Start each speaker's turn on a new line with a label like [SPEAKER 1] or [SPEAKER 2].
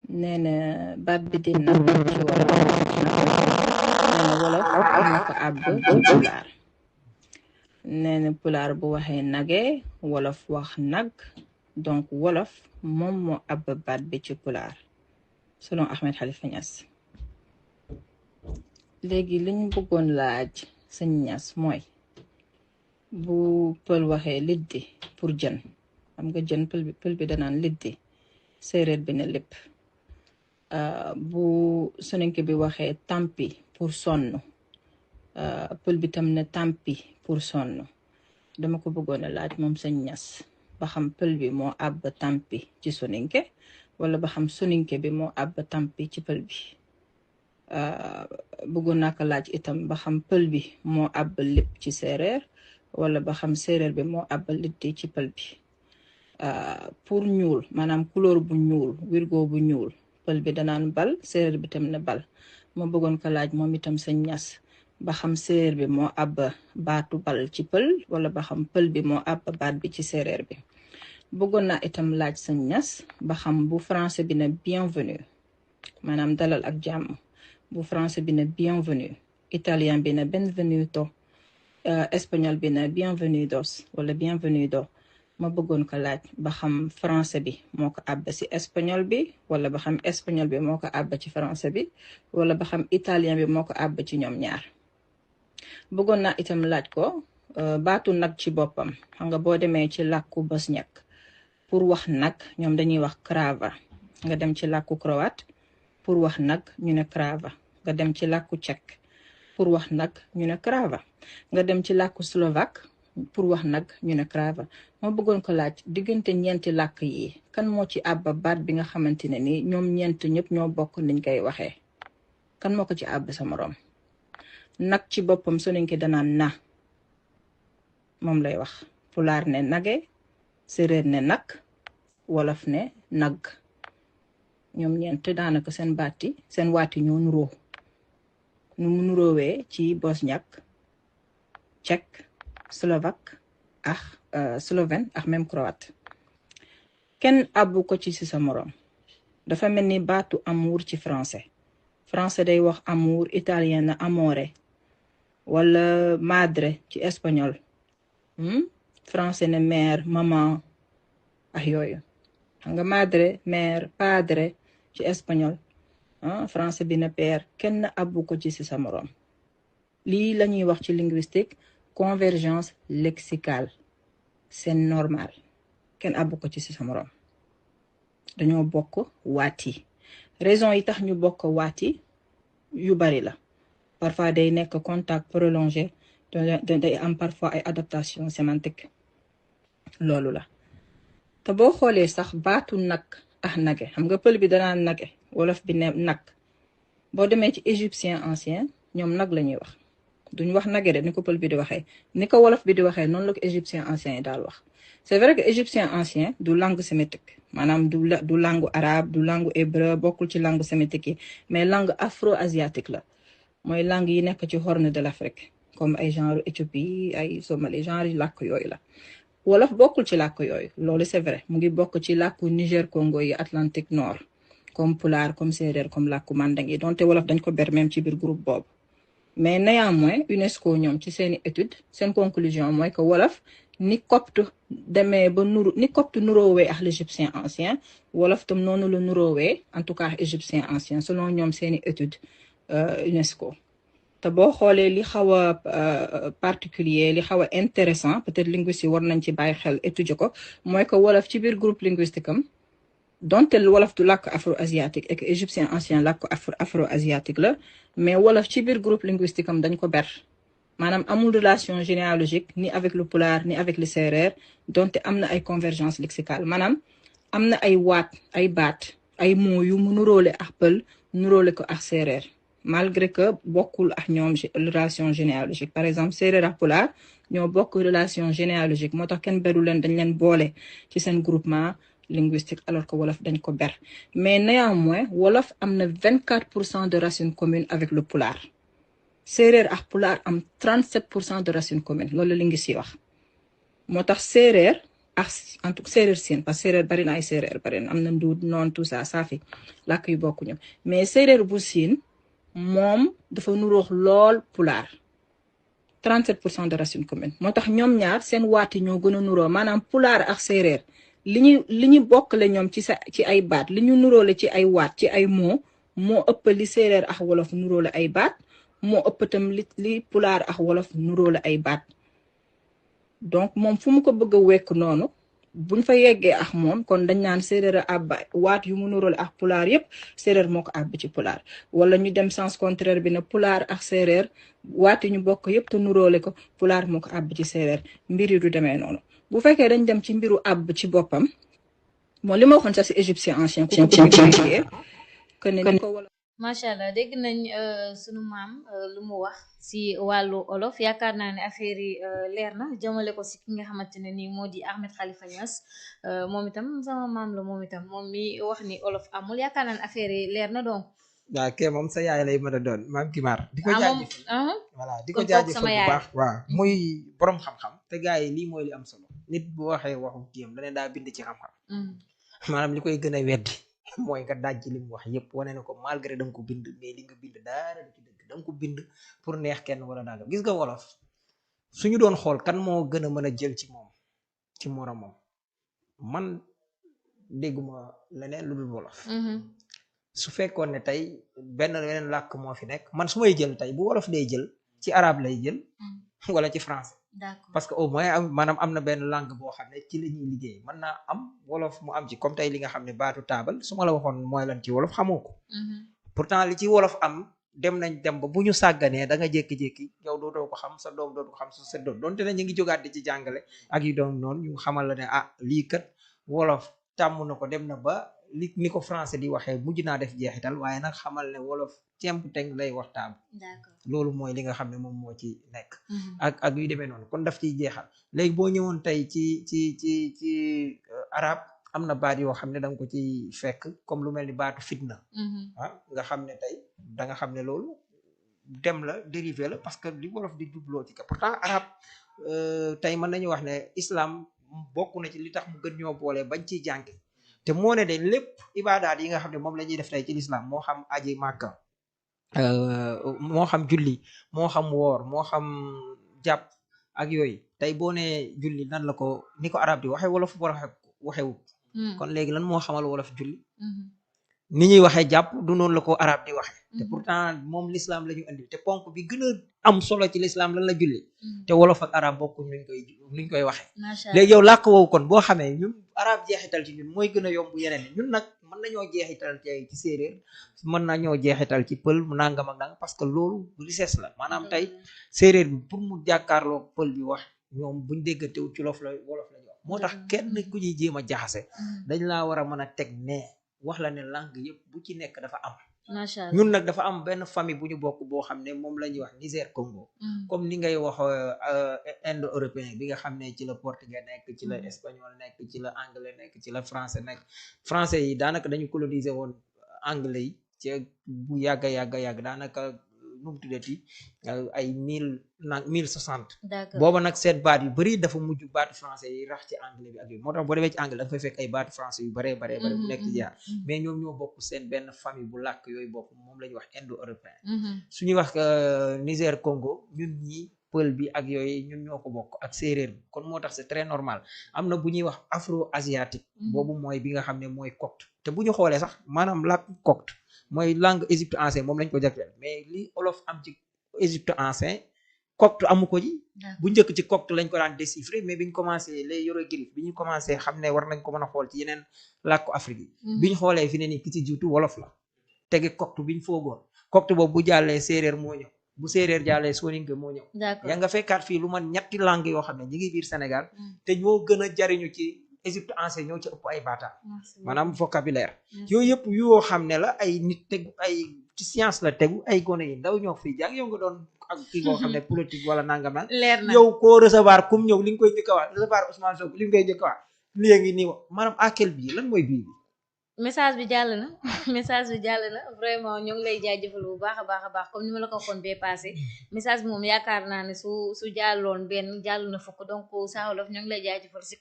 [SPEAKER 1] nee na baat bi di nag ci wolof nee na wolof moo ko àbb ci pulaar. nee na pulaar bu waxee nage wolof wax nag, donc wolof moom moo àbb baat bi ci pulaar selon Ahmed Khalifa Niass. léegi liñ bëggoon laaj sëñ Niass mooy bu pël waxee liddi pour jën, xam nga jën pël bi danaan liddi, séeréer bi ne lépp. bu soninke bi waxee tampi pour sonn, pël bi tam ne tampi pour sonn. dama ko bëggoon a laaj moom sëñ Niass ba xam pël bi moo àbb tampi ci soninke wala ba xam soninke bi moo àbb tampi ci pël bi. bëggoon naa ko laaj itam ba xam pël bi moo àbb lépp ci séeréer wala ba xam séeréer bi moo àbb liddi ci pël bi. pour ñuul maanaam couleur bu ñuul, wirgo bu ñuul, pël bi danaan bal, séeréer bi tam ne bal. ma bëggoon ko laaj moom itam sëñ Niass ba xam séeréer bi moo àbb baatu bal ci pël wala ba xam pël bi moo àbb baat bi ci séeréer bi. bëggoon naa itam laaj sëñ Niass ba xam bu français bi ne bienvenue maanaam dalal ak jàmm, bu français bi ne bienvenue, italien bi ne benvenuto, espagnol bi ne bienvenidos wala bienvenido. ma bëggoon ko laaj ba xam français bi moo ko àbb ci espagnol bi wala ba xam espagnol bi moo ko àbb ci français bi wala ba xam italien bi moo ko àbb ci ñoom ñaar. bëggoon naa itam laaj ko baatu nag ci boppam, xam nga boo demee ci làkku bosniak pour wax nag ñoom dañuy wax krava, nga dem ci làkku croate pour wax nag ñu ne krava, nga dem ci làkku tchèque pour wax nag ñu ne krava, nga dem ci làkku slovaque pour wax nag ñu ne krava. ma bëggoon ko laaj diggante ñeenti làkk yi kan moo ci àbb baat bi nga xamante ne ni ñoom ñeent ñëpp ñoo bokk niñ koy waxee, kan moo ko ci àbb sa moroom. nag ci boppam soninke danaan na, moom lay wax, pulaar ne nage, séeréer ne nag, wolof ne nag. ñoom ñeent daanaka seen baati seen waati ñoo nuroo nu mu nuroowee ci bosniak, tchèque, slovaque ak slovène ak même croate. kenn àbbu ko ci sa moroom. dafa mel ni baatu amour ci français day wax amour, italien na amore, wala madre ci espagnol, français ne mère, maman ak yooyu. xam nga madre, mère, padre ci espagnol, français bi ne père. kenn àbbu ko ci sa moroom. lii la ñuy wax ci linguistique convergence lexicale, c'est normal. kenn àbbu ko ci sa moroom. dañoo bokk waati. raison yi tax ñu bokk waati yu bari la. parfois day nekk contact prolongé, day am parfois ay adaptation sémantique. loolu la. te boo xoolee sax baatu nag ak nage, xam nga pël bi danaan nage, wolof bi ne nag. boo demee ci égyptien ancien ñoom nag la ñuy wax, duñ wax nage de ni ko pël bi di waxee, ni ko wolof bi di waxee noonu la ko égyptien ancien yi daal wax. c'est vrai que égyptien ancien du langue sémitique, maanaam du langue arabe, du langue hébreu, bokkul ci langue sémitique yi, mais langue afro-asiatique la. mooy langue yi nekk ci Horn de l'Afrique, comme ay genre Éthiopie, ay Somalie, genre làkk yooyu la. wolof bokkul ci làkk yooyu, loolu c'est vrai, mu ngi bokk ci làkku Niger Congo yi Atlantique Nord, comme pulaar, comme séeréer, comme làkku mandeng yi, donte wolof dañ ko ber même ci biir groupe boobu. mais néanmoins UNESCO ñoom ci seeni étude seen conclusion mooy que wolof ni copte demee ba nuru, ni copte nuroowee ak l'égyptien ancien, wolof tam noonu la nuroowee en tout cas égyptien ancien selon ñoom seeni étude UNESCO. te boo xoolee li xaw a particulier, li xaw a intéressant, peut-être linguiste yi war nañ ci bàyyi xel étudier ko, mooy que wolof ci biir groupe linguistique am, donte wolof du làkk afro-asiatique et que égyptien ancien làkk afro-asiatique la, mais wolof ci biir groupe linguistique am dañ ko ber. maanaam amul relation généalogique ni avec le pulaar ni avec le séeréer, donte am na ay convergence lexicale, maanaam am na ay waat, ay baat, ay mots yu mu nuróole ak pël, nuróole ko ak séeréer, malgré que bokkul ak ñoom relation généalogique. par exemple séeréer ak pulaar ñoo bokk relation généalogique, moo tax kenn beru leen, dañ leen boole ci seen groupement linguistique, alors que wolof dañ ko ber. mais néanmoins wolof am na 24% de racines communes avec le pulaar. séeréer ak pulaar am 37% de racines communes, loolu la linguiste yi wax. moo tax séeréer ak en tout séeréer siin parce que séeréer bari na ay séeréer bari na am na nduud noonu tout ça saafi làkk yu bokkuñu mais séeréer bu siin moom dafa nuróox lool pulaar 37% de racine commune moo tax ñoom ñaar seen waati ñoo gën a nuroo maanaam pulaar ak séeréer li ñu bokkale ñoom ci ay baat li ñu nuróole ci ay waat ci ay moo ëpp li séeréer ak wolof nuróole ay baat moo ëpp tam li pulaar ak wolof nuróole ay baat donc moom fu mu ko bëgg a wekk noonu buñ fa yeggee ak moom kon dañ naan séeréer a àbb waat yu mu nuróole ak pulaar yépp séeréer moo ko àbb ci pulaar wala ñu dem sens contraire bi ne pulaar ak séeréer waat yi ñu bokk yépp te nuróole ko pulaar moo ko àbb ci séeréer mbir yi du demee noonu bu fekkee dañ dem ci mbiru àbb ci boppam bon li ma waxoon sax si égyptien ancien ku ko bëggee que ne ni ko wala
[SPEAKER 2] macha allah dégg nañ sunu maam lu mu wax si wàllu olof yaakaar naa ne affaire yi leer na jëmale ko si ki nga xamante ne nii moo di Ahmed Khalifa Niass moom itam sama maam la moom itam moom mi wax ni olof amul yaakaar naa ne affaire yi leer na donc.
[SPEAKER 3] waaw kay moom sa yaay lay mën a doon maam Kimar. di ko jaajëfal voilà di ko jaajëfal bu baax. waaw muy borom xam-xam. te gars yi lii mooy li am solo. nit bu waxee waxu kiyam dane daa bind ci xam-xam. maanaam li koy gën a weddi. mooy nga daj li mu wax yëpp wane na ko malgré da nga ko bind mais li nga bind daara du ci dëgg da nga ko bind pour neex kenn wala daal gis nga wolof suñu doon xool kan moo gën a mën a jël ci moom ci moromam man dégguma leneen lu dul wolof. su fekkoon ne tey beneen làkk moo fi nekk man su may jël tey bu wolof day jël ci arabe lay jël wala ci français.
[SPEAKER 2] d'accord
[SPEAKER 3] parce que au moins maanaam am na benn langue boo xam ne ci la ñuy liggéey mën naa am wolof mu am ci comme tey li nga xam ne baatu taabal su ma la waxoon mooy lan ci wolof xamoo ko. pourtant li ci wolof am dem nañ dem ba bu ñu sàgganee da nga jékki-jékki yow dootoo ko xam sa doom dootu ko xam sa doom donte ne ñu ngi jógaat di ci jàngale ak yu doon noonu ñu xamal la ne lii kat wolof tàmm na ko dem na ba ni ko français di waxee mujj naa def jeexital waaye nag xamal ne wolof cemp teg lay wax taab.
[SPEAKER 2] d'accord
[SPEAKER 3] loolu mooy li nga xam ne moom moo ci nekk. ak yu demee noonu kon daf ciy jeexal léegi boo ñëwoon tey ci arab am na baat yoo xam ne da nga ko ci fekk comme lu mel ni baatu fitna. nga xam ne tey da nga xam ne loolu dem la dérivé la parce que li wolof di jubloo ci ka pourtant arab tey mën nañu wax ne islam bokk na ci li tax mu gën ñoo boole bañ ciy jànge te moo ne de lépp ibaadaat yi nga xam ne moom la ñuy def tey ci l'islam moo xam aji màkka moo xam julli moo xam woor moo xam jàpp ak yooyu tey boo nee julli nan la ko ni ko arab di waxe wolof waxewut kon léegi lan moo xamal wolof julli ni ñuy waxee jàpp du noonu la ko arab di waxe te pourtant moom l'islam la ñu andi te ponk bi gën a am solo ci l'islam lan la julli te wolof ak arab bokku nuñ koy waxee léegi yow làkk woowu kon boo xamee ñun arab jeexital ci ñun mooy gën a yomb yeneen ni ñun nag mën nañoo jeexital ci séeréer mën nañoo jeexital ci pël mu nangam ak nangam parce que loolu richesse la maanaam tey séeréer bi pour mu jàkkaarloo pël bi wax ñoom buñ déggantewul ci wolof la ñu wax moo tax kenn ku ñuy jéem a jaxase dañ laa war a mën a teg ne wax la ne langue yëpp bu ci nekk dafa am ñun nag dafa am benn famille bu ñu bokk boo xam ne moom la ñuy wax Niger Congo comme ni ngay wax indo-européen bi nga xam ne ci la portugais nekk ci la espagnol nekk ci la anglais nekk ci la français nekk français yi daanaka dañu coloniser woon anglais yi ci bu yàgg daanaka nu mu tuddati ay 1060 booba nag seet baat yu bari dafa mujj baatu français yi rax ci anglais bi ak yooyu moo tax boo demee ci anglais da nga fay fekk ay baatu français yu bare bu nekk ci jaar mais ñoom ñoo bokk seen benn famille bu làkk yooyu bokk moom la ñuy wax indo-européen suñuy wax Niger Congo ñun ñi pël bi ak yooyu ñun ñoo ko bokk ak séeréer bi kon moo tax c'est très normal am na bu ñuy wax afro asiatique boobu mooy bi nga xam ne mooy copte te bu ñu xoolee sax maanaam làkk copte mooy langue Égypte ancien moom lañ ko jagleel mais li olof am ci Égypte ancien copte amu ko ji bu njëkk ci copte lañ ko daan déchiffrer mais biñ commencé les hiéroglyphes bi ñu commencé xam ne war nañ ko mën a xool ci yeneen làkku Afrique yi biñ xoolee fi ne nii ki ci jiitu wolof la tege copte biñ foogoon copte boobu bu jàllee séeréer moo ñëw bu séeréer jàllee soninke moo ñëw yaa nga fekkaat fii lu man ñetti langue yoo xam ne ñi ngi biir Sénégal te ñoo gën a jariñu ci Égypte ancien ñoo ci ëpp ay baata maanaam vocabulaire yooyu yëpp yoo xam ne la ay nit tegu ay ci science la tegu ay gone yi ndaw ñoo fii jàng yow nga doon ak kii boo xam ne politique wala nangam naan yow koo recevoir comme ñëw li nga koy njëkk a wax recevoir Ousmane Sonko li nga koy njëkk a wax léegi nii maanaam akel bii lan mooy bii
[SPEAKER 2] message bi jàll na vraiment ñoo ngi lay jaajëfal bu baax a baax comme ni ma la ko waxoon bee passé message bi moom yaakaar naa ne su jàlloon benn jàll na fukk donc Saa Wolof ñoo ngi lay jaajëfal si